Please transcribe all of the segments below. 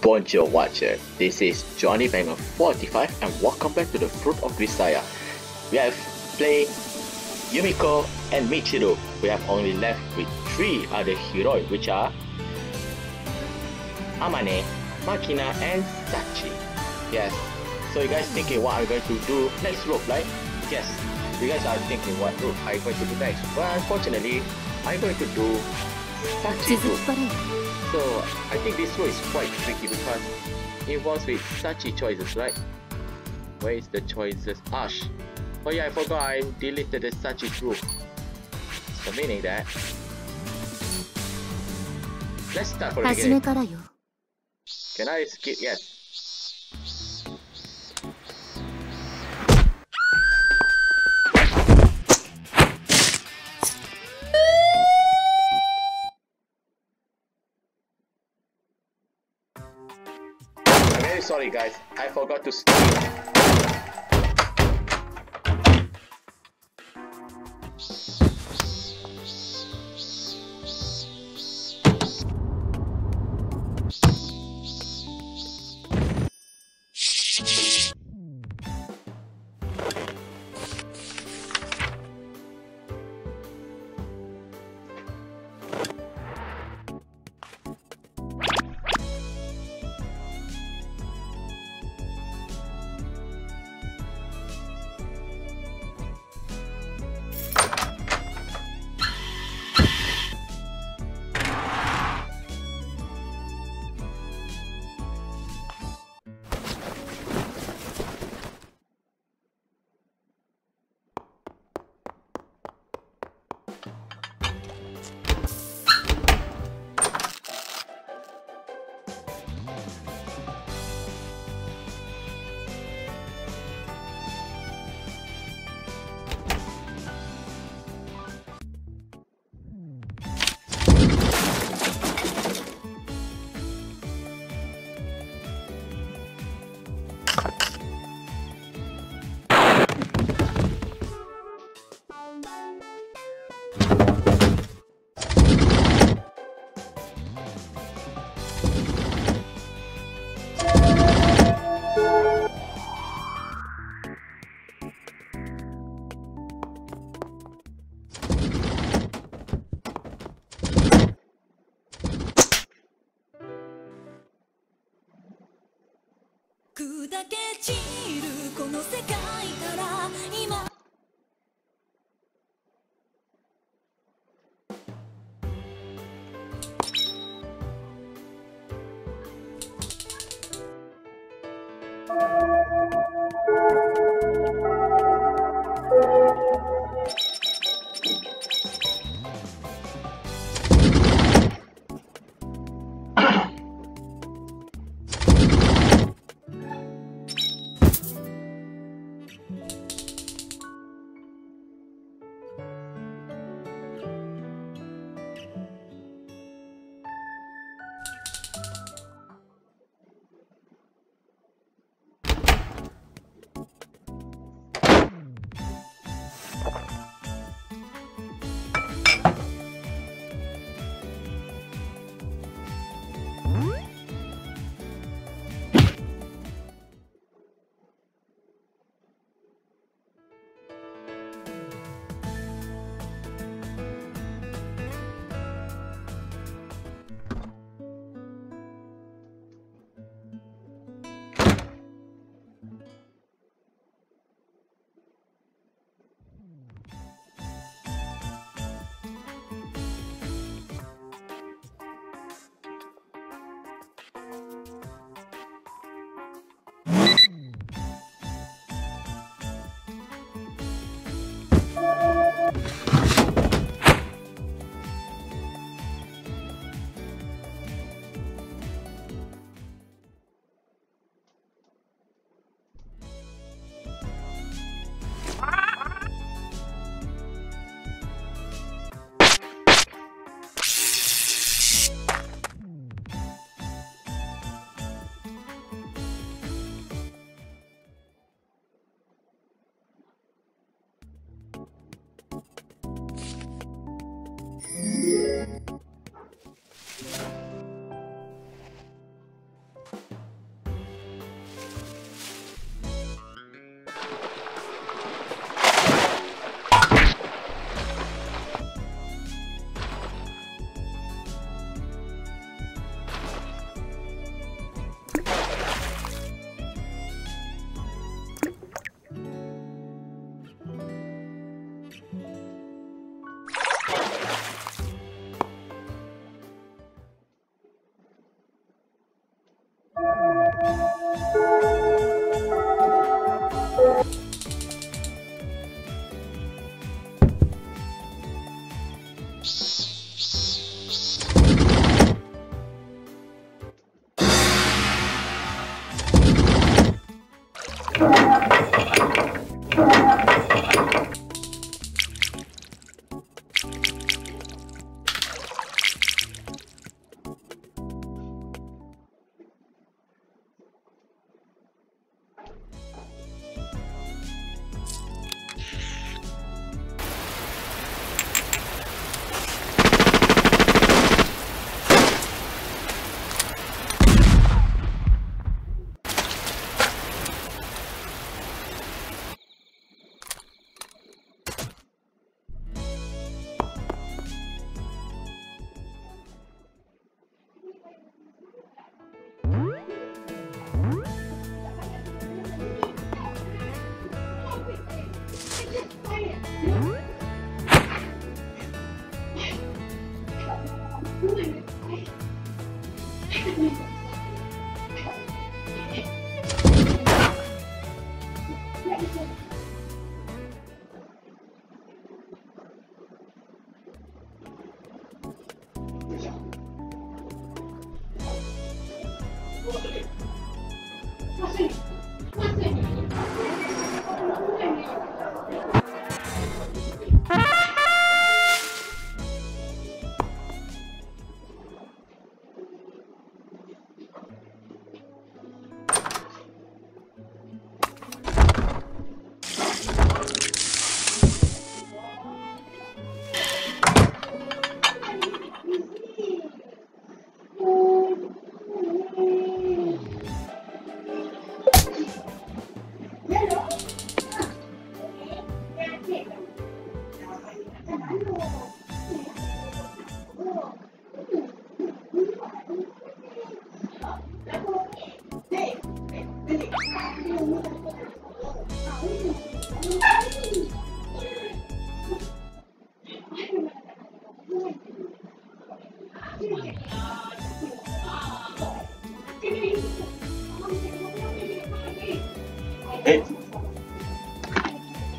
Bonjour Watcher, this is Johnny Banger 45 and welcome back to the Fruit of Grisaia. We have played Yumiko and Michiru. We have only left with 3 other heroes, which are Amane, Makina and Sachi. Yes, so you guys thinking what I'm going to do next rope, right? Yes, you guys are thinking what rope I'm going to do next, but unfortunately I'm going to do Sachi rope. So I think this rope is quite tricky because it involves with Sachi choices, right? Where is the choices? Ash. Oh yeah, I forgot I deleted the Sachi rope. So meaning that let's start from the beginning. Can I skip? Yes. I'm very sorry guys, I forgot to skip.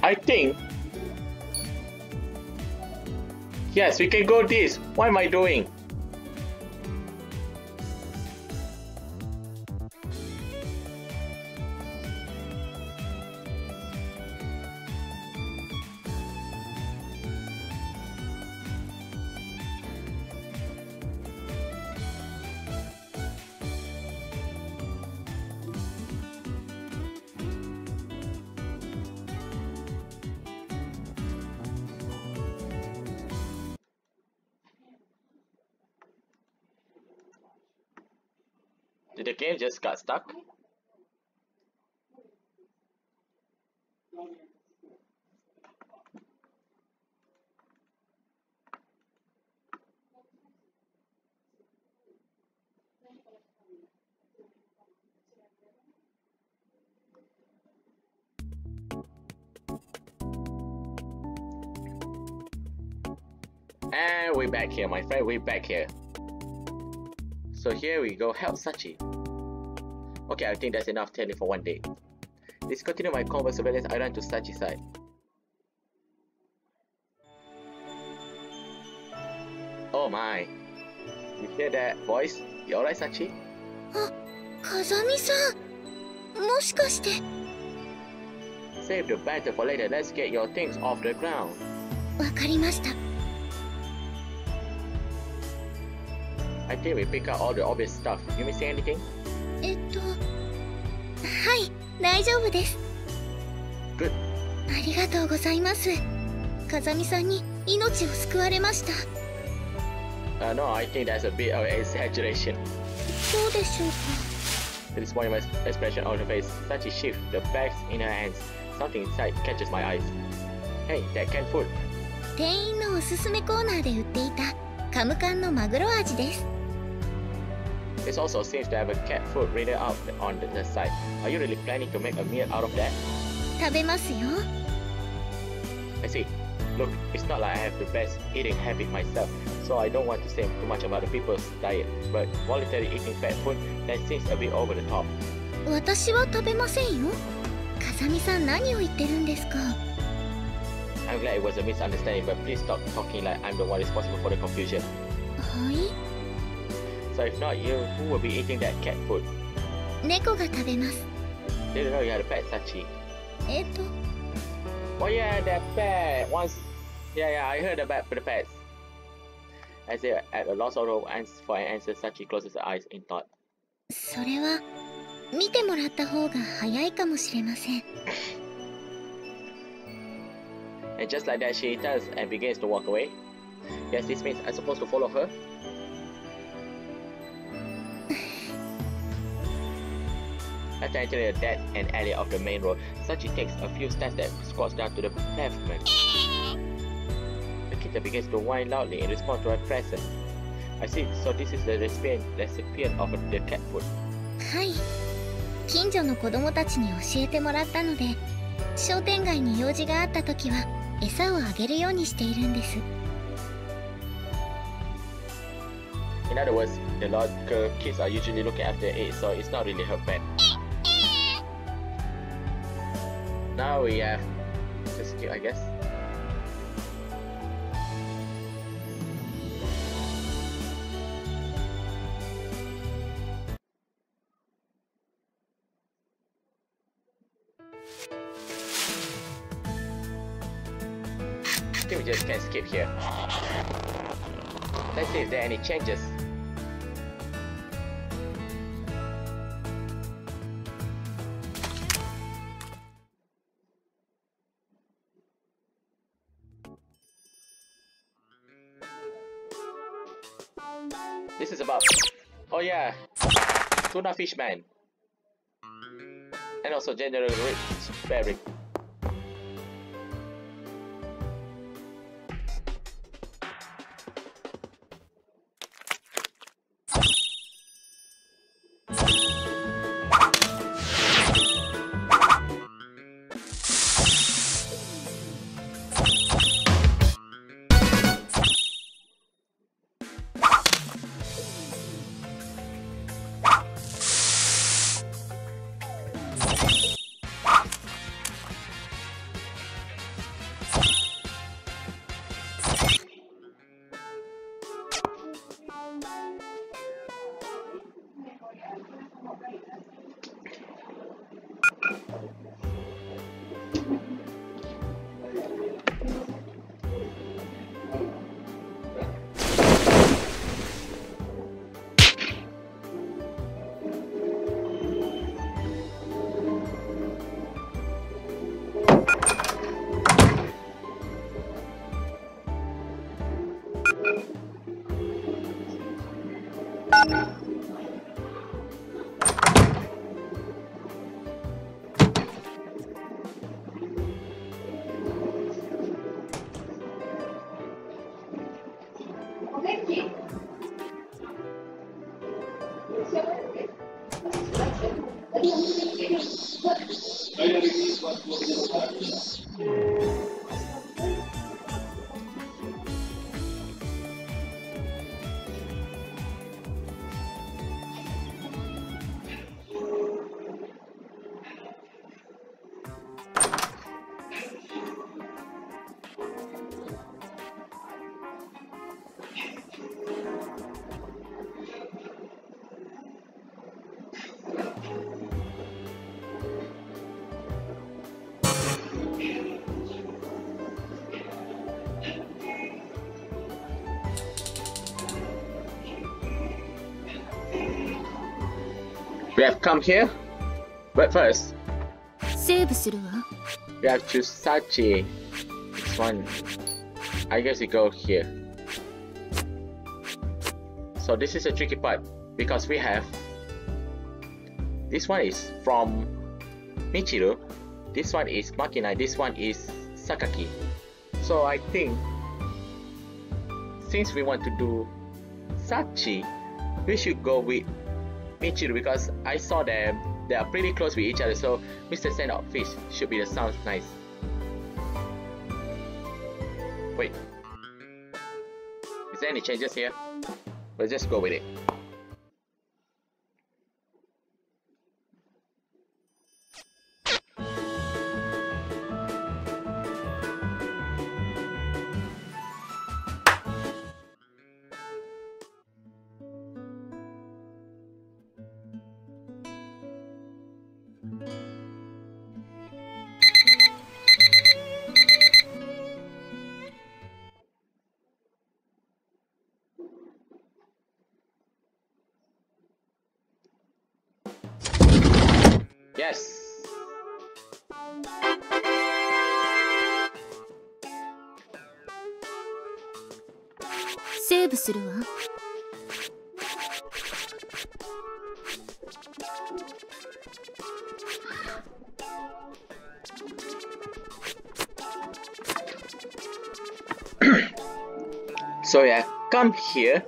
I think. Yes, we can go this. What am I doing? Did the game just got stuck? And we're back here, my friend, we're back here. So here we go, help Sachi. Okay, I think that's enough telling for one day. Discontinue my convoy surveillance, I run to Sachi's side. Oh my. You hear that voice? You alright, Sachi? Kazami-san! もしかして Save the battle for later, let's get your things off the ground. わかりました I think we pick up all the obvious stuff. You missing anything? はい、大丈夫です Good. ありがとうございます風見さんに命を救われました No, I think that's a bit of exaggeration. そうでしょうか At this point, my expression on her face, Sachi shifts the bags in her hands. Something inside catches my eyes. Hey, that canned food. 店員のおすすめコーナーで売っていたカムカンのマグロ味です This also seems to have a cat food written out on the side. Are you really planning to make a meal out of that? 食べますよ I see. Look, it's not like I have the best eating habit myself, so I don't want to say too much about the people's diet. But voluntary eating fat food, that seems a bit over the top. 私は食べませんよ風見さん何を言ってるんですか I'm glad it was a misunderstanding, but please stop talking like I'm the one responsible for the confusion. はい So if not you, who will be eating that cat food? 猫が食べます Didn't know you had a pet, Sachi. Oh yeah, that pet. Once, yeah, I heard about the pets. As if at a loss for an answer, Sachi closes her eyes in thought. それは見てもらった方が早いかもしれません And just like that, she turns and begins to walk away. Yes, this means I'm supposed to follow her. After entering a dead end alley of the main road, Sachi takes a few steps that squats down to the pavement. The kitten begins to whine loudly in response to her presence. I see, so this is the recipient of the cat food. はい近所の子供たちに教えてもらったので商店街に用事があった時は餌をあげるようにしているんです In other words, the local kids are usually looking after it, so it's not really her pet. Now we have just skip, I guess. I think we just can skip here. Let's see if there are any changes. This is about, oh yeah, tuna fishman, and also General Rich Berry. We have come here, but first we have to Sachi. This one, I guess we go here. So this is a tricky part because we have, this one is from Michiru, this one is Makina, this one is Sakaki. So I think since we want to do Sachi, we should go with Michiru because I saw them, they are pretty close with each other, so Mr. Send-Out Fish should be the sounds nice. Wait, is there any changes here? We'll just go with it. Yes. So yeah, come here.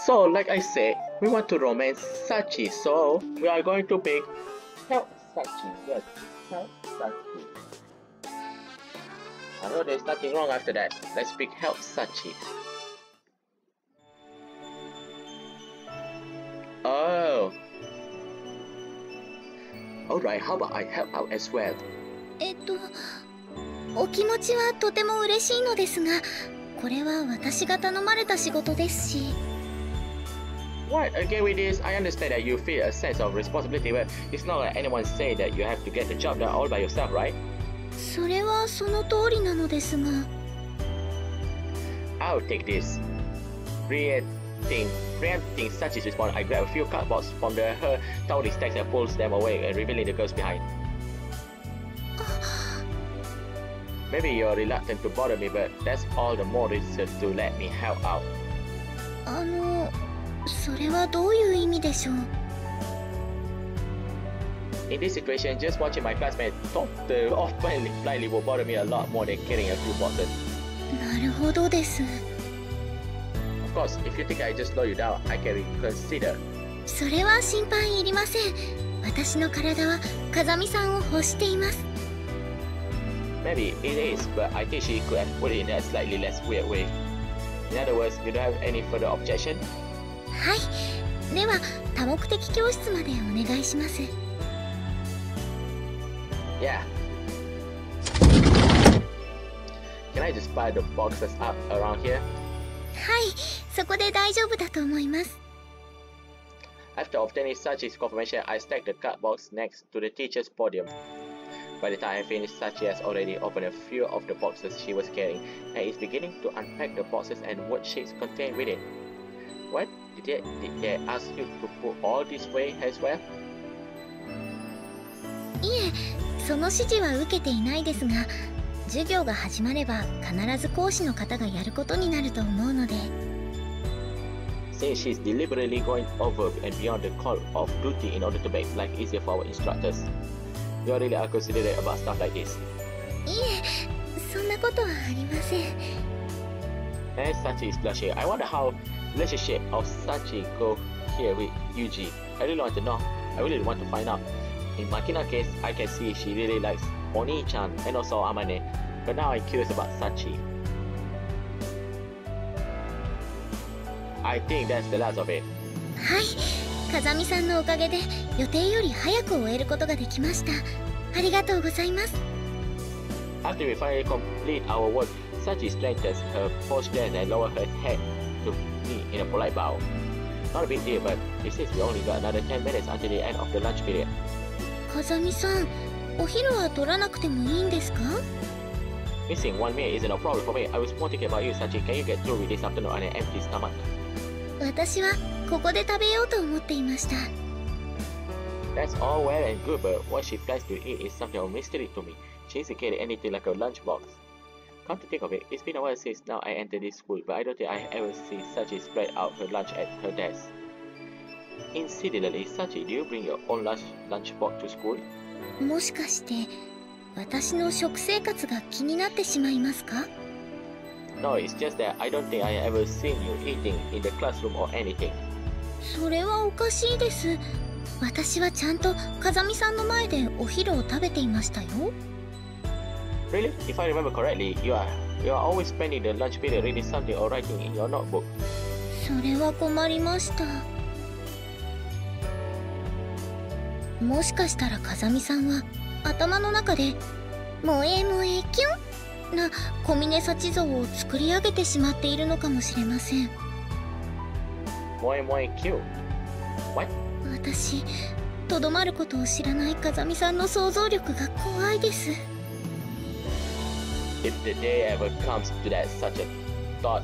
So like I said, we want to romance Sachi, so we are going to pick Help Sachi. Yes, Help Sachi. I know there's nothing wrong after that. Let's pick Help Sachi. Alright, how about I help out as well? お気持ちはとても嬉しいのですが、これは私が頼まれた仕事ですし。What? Again with this, I understand that you feel a sense of responsibility, but it's not like anyone say that you have to get the job done all by yourself, right? それはその通りなのですが。I'll take this. Preempting Sachi's response, I grab a few cardboards from her towering stacks and pulls them away, revealing the girls behind. Maybe you're reluctant to bother me, but that's all the more reason to let me help out. それはどういう意味でしょう? In this situation, just watching my classmates talk off-blindly will bother me a lot more than carrying a few boxes. なるほどです。Of course, if you think I just slow you down, I can reconsider. それは心配いりません。私の体は風見さんを欲しています。Maybe it is, but I think she could have put it in a slightly less weird way. In other words, you don't have any further objection? はい。では、多目的教室までお願いします。Yeah. Can I just buy the boxes up around here? はい、そこで大丈夫だと思います。After obtaining Sachi's confirmation, I stacked the cardboards next to the teacher's podium. By the time I finished, Sachi has already opened a few of the boxes she was carrying and is beginning to unpack the boxes and worksheets contained within. What? Did they ask you to put all this way as well? いえ、その指示は受けていないですが、授業が始まれば必ず講師の方がやることになると思うので。Since she's deliberately going over and beyond the call of duty in order to make life easier for our instructors, you really are considerate about stuff like this. いえ、そんなことはありません。As Sachi is blushing, I wonder how the relationship of Sachi go here with Yuuji. I really want to know. I really want to find out. In Makina's case, I can see she really likes Oni-chan and also Amane, but now I'm curious about Sachi. I think that's the last of it. はい、風見さんのおかげで予定より早く終えることができました。ありがとうございます。After we finally complete our work, Sachi strengthens her posture and lowers her head to me in a polite bow. Not a big deal, but it seems we only got another 10 minutes until the end of the lunch period. 風見さん、お昼は取らなくてもいいんですか? Missing one meal isn't a problem for me. I was more thinking about you, Sachi. Can you get through with this afternoon on an empty stomach? 私はここで食べようと思っていました。That's all well and good, but what she plans to eat is something of mystery to me. She indicated anything like a lunchbox. Come to think of it, it's been a while since now I entered this school, but I don't think I have ever seen Sachi spread out her lunch at her desk. Incidentally, Sachi, do you bring your own lunchbox to school? もしかして私の食生活が気になってしまいますか? No, it's just that I don't think I have ever seen you eating in the classroom or anything. それはおかしいです。私はちゃんと風見さんの前でお昼を食べていましたよ。Really? If I remember correctly, you are always spending the lunch period reading something or writing in your notebook. それは困りました。もしかしたら風見さんは頭の中で萌え萌えキュンな小峰幸像を作り上げてしまっているのかもしれません。萌え萌えキュン What? 私、とどまることを知らない風見さんの想像力が怖いです。If the day ever comes to that such a thought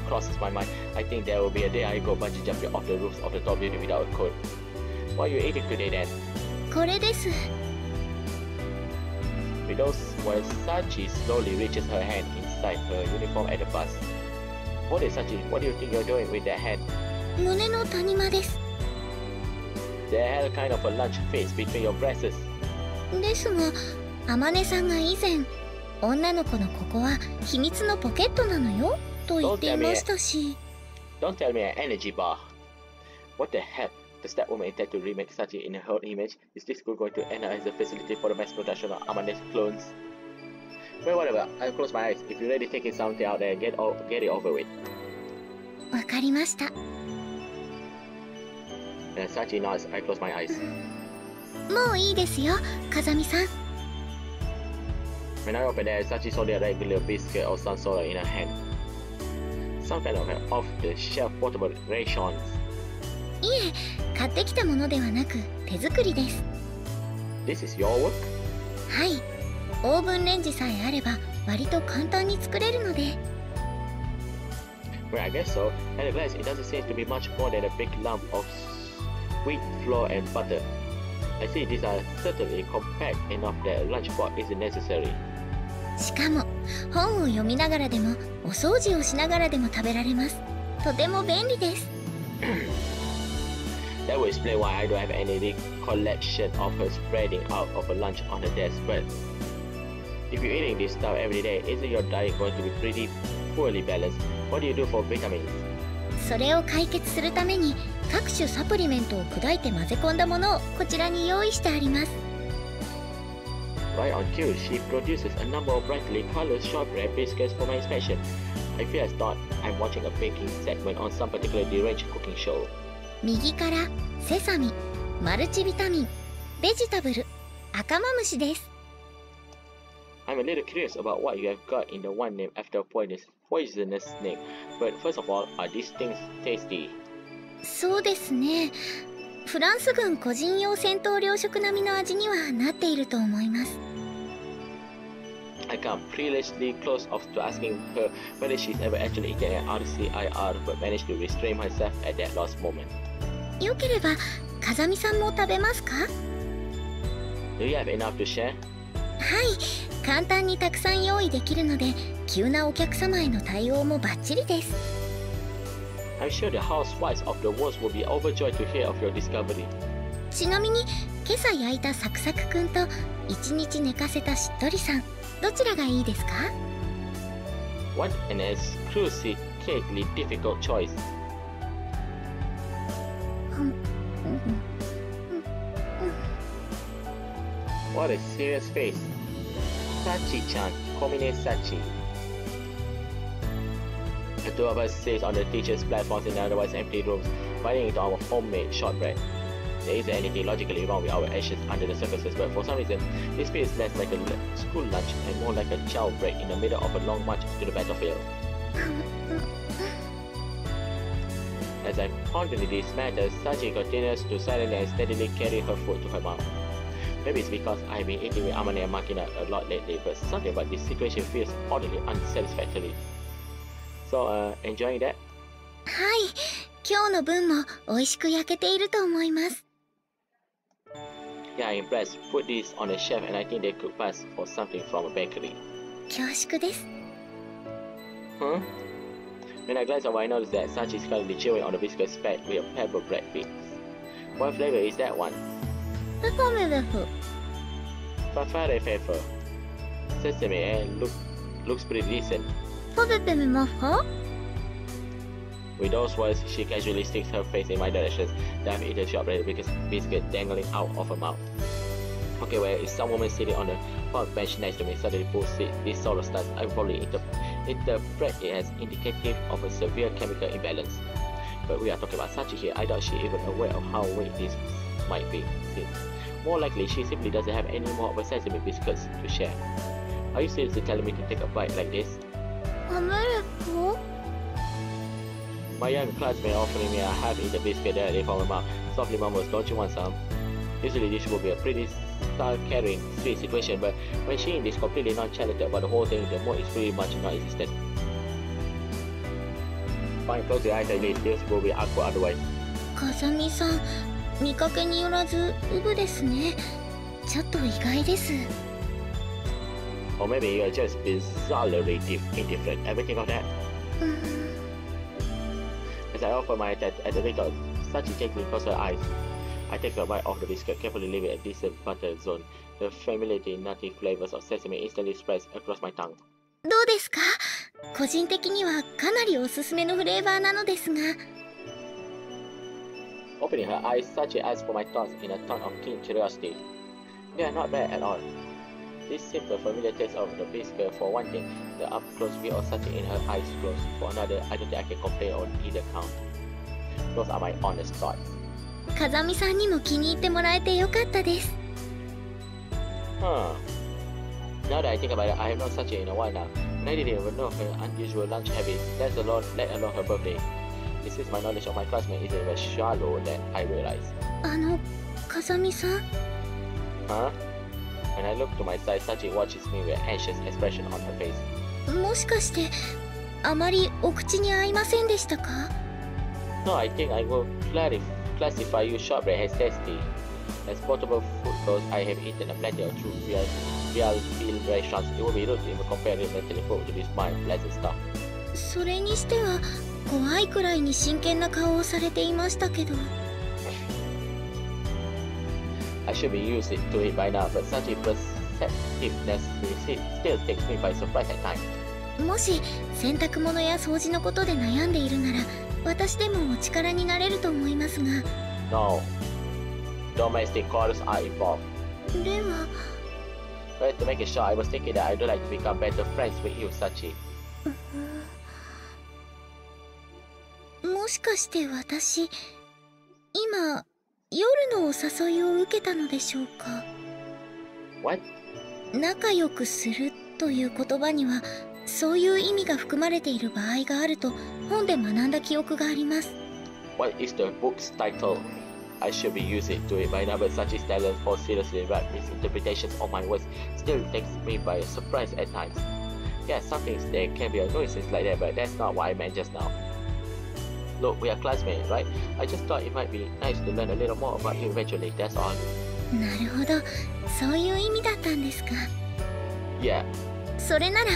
crosses my mind, I think there will be a day I go bungee jumping off the roofs of the top building without a coat. What are you eating today then? これです。With those words, Sachi slowly reaches her hand inside her uniform at the bus. What is Sachi? What do you think you're doing with that hand? 胸の谷間です。The hell kind of a lunch fits between your breasts? ですが、天音さんが以前、女の子のここは秘密のポケットなのよと言っていましたし。Don't tell me an energy bar. What the hell? Does that woman intend to remake Sachi in her own image? Is this school going to end up as a facility for the mass production of Amane's clones? Well, whatever. I'll close my eyes. If you're really taking something out there, get it over with. わかりました。And Sachi nods. I close my eyes. もういいですよ、風見さん。When I opened it, Sachi saw a regular biscuit or some sort in her hand. Some kind of off-the-shelf portable rations. いえ、買ってきたものではなく手作りです。This is your work? はい、オーブンレンジさえあれば割と簡単に作れるので。Well, I guess so. At a glance, it doesn't seem to be much more than a big lump of wheat flour and butter. I see these are certainly compact enough that a lunchbox isn't necessary. しかも本を読みながらでもお掃除をしながらでも食べられます。とても便利です。That will explain why I don't have any recollection of her spreading out of a lunch on her desk. But if you're eating this stuff every day, isn't your diet going to be pretty poorly balanced? What do you do for vitamins? それを解決するために各種サプリメントを砕いて混ぜ込んだものをこちらに用意してあります。Right on cue, she produces a number of brightly colored shortbread biscuits for my inspection. I feel as though I'm watching a baking segment on some particularly deranged cooking show. 右からセサミ、マルチビタミン、ベジタブル、赤マムシです。I'm a little curious about what you have got in the one name after a poisonous name. But first of all, are these things tasty? そうですね。フランス軍個人用戦闘糧食並みの味にはなっていると思います。I come perilously close off to asking her whether she's ever actually eaten an RCIR, but managed to restrain myself at that last moment. よければ風見さんも食べますか？ Do you have enough to share? はい、簡単にたくさん用意できるので急なお客様への対応もバッチリです。I'm sure the housewives of the world will be overjoyed to hear of your discovery. ちなみに今朝焼いたサクサクくんと1日寝かせたしっとりさん、どちらがいいですか？ What an excruciatingly difficult choice. What a serious face. Sachi-chan, Komine Sachi. The two of us sit on the teacher's platforms in otherwise empty rooms, biting into our homemade shortbread. There isn't anything logically wrong with our actions under the circumstances, but for some reason, this feels less like a school lunch and more like a chow break in the middle of a long march to the battlefield. As I ponder these matters, Sachi continues to silently and steadily carry her food to her mouth. Maybe it's because I've been eating with Amane and Makina a lot lately, but something about this situation feels oddly unsatisfactory. So, enjoying that? はい、今日の分も美味しく焼けていると思います。Yeah, I'm impressed. Put these on a shelf and I think they could pass for something from a bakery. 恐縮です。Huh? When I glance over, I notice that Sachi is currently chewing on a biscuit speck with a pepper bread bits. What flavor is that one? ペコメです。Fafare pepper. Sesame, eh? Looks pretty decent. 食べてみますか？ With those words, she casually sticks her face in my direction. Then I've eaten shortbread biscuit dangling out of her mouth. Okay, well, if some woman sitting on a park bench next to me suddenly pulls this sort of stuff, I probably interpret it as indicative of a severe chemical imbalance. But we are talking about Sachi here. I doubt she's even aware of how weak this might be. More likely, she simply doesn't have any more of a sesame biscuits to share. Are you seriously telling me to take a bite like this? 食べると？ My young classmate offering me a half-eaten biscuit directly from her mouth. Softly murmurs, "Don't you want some?" Usually this would be a pretty star-carrying sweet situation, but when she is completely nonchalant about the whole thing, the mood is pretty much non-existent. Fine, close your eyes, at least. This will be awkward otherwise. 風見さん、見かけによらずウブですね。ちょっと意外です。Or maybe you are just bizarrely indifferent. Ever think of that? As I offer my head at the window, Sachi gently closes her eyes. I take a bite of the biscuit, carefully leaving a decent butter zone. The familiar nutty flavors of sesame instantly spreads across my tongue. どうですか？個人的にはかなりおすすめのフレーバーなのですが。Opening her eyes, Sachi asks for my thoughts in a tone of keen curiosity. They are not bad at all. This simple familiar taste of the biscuit for one thing, the up-close view of Sachi in her eyes closed for another, I don't think I can complain on either count. Those are my honest thoughts. 風見さんにも気に入ってもらえてよかったです。Huh. Now that I think about it, I have known Sachi in a while now, and I didn't even know her unusual lunch habits, let alone her birthday. It seems my knowledge of my classmate is even shallow than I realized. 風見さん Huh? When I look to my side, Sachi watches me with an anxious expression on her face. もしかしてあまりお口に合いませんでしたか？ No, I think I will classify you shortbread as tasty. As portable food goes, I have eaten a plenty of true real meal restaurants. It would be rude to even compare elementary food to this mild, pleasant stuff. それにしては怖いくらいに真剣な顔をされていましたけど。I should be used to it by now, but such a perceptiveness still takes me by surprise at times. もし洗濯物や掃除のことで悩んでいるなら私でもお力になれると思いますが。 No. Domestic chorus are involved. では But to make it short, I was thinking that I'd like to become better friends with you, Sachi. もしかして私今夜のお誘いを受けたのでしょうか？ What? 仲良くするという言葉にはそういう意味が含まれている場合があると本で学んだ記憶があります。 What is the book's title? I should be used to it by now, but Sachi's talent for seriously right misinterpretations of my words still takes me by surprise at times. Yeah, some things there can be a nuisance like that, but that's not what I meant just now. Look, we are classmates, right? I just thought it might be nice to learn a little more about you eventually, that's all. なるほど、そういう意味だったんですか。 Yeah. それなら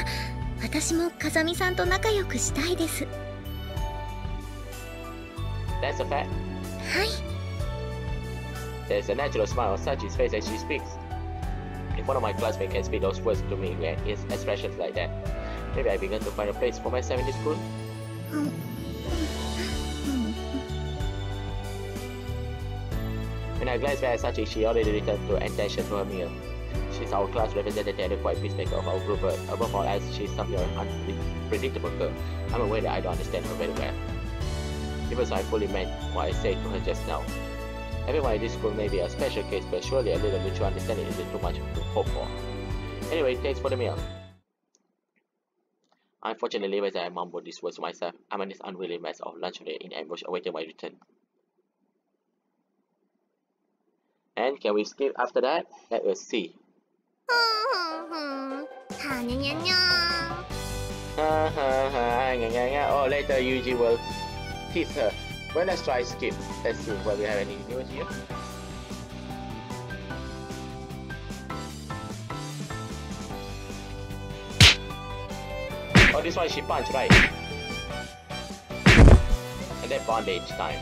私も風見さんと仲良くしたいです。 That's a fact. はい。 There's a natural smile on Sachi's face as she speaks. If one of my classmates can speak those words to me with his expressions like that, maybe I began to find a place for myself in this school. When I glanced back at Sachi, she already returned to attention to her meal. She's our class representative and the quiet peacemaker of our group, but above all else, she's some unpredictable girl. I'm aware that I don't understand her very well. Even so, I fully meant what I said to her just now. Everyone in this school may be a special case, but surely a little mutual understanding isn't too much to hope for. Anyway, thanks for the meal. Unfortunately, as I mumbled these words to myself, I'm in this unwilling mess of lunch today in ambush awaiting my return. And can we skip after that? Let us see. Oh, later Yuuji will tease her. Well, let's try skip. Let's see whether we have any news here. Oh, this one she punched, right? And then bondage time.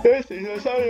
This is a sorry.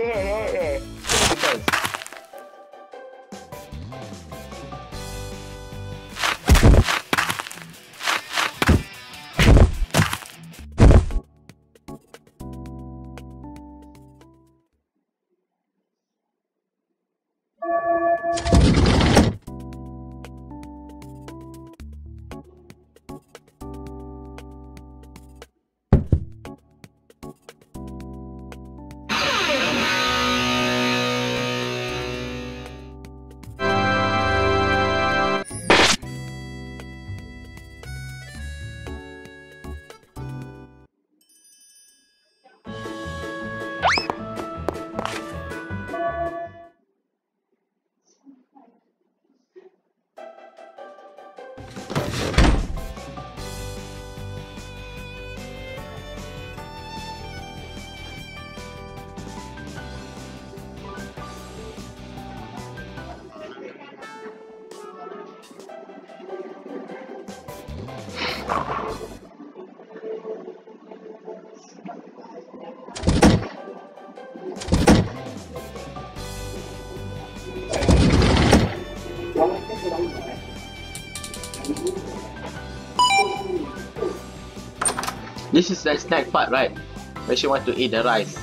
This is the snack part, right? Where she want to eat the rice.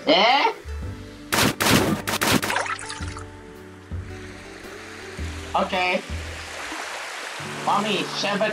Eh? Okay. Mommy, 7.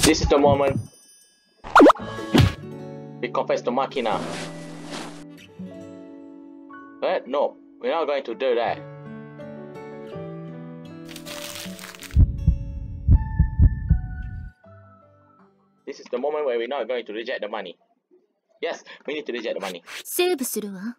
This is the moment we confess to Machina. But no, we're not going to do that. This is the moment where we're not going to reject the money. Yes, we need to reject the money. セーブするわ。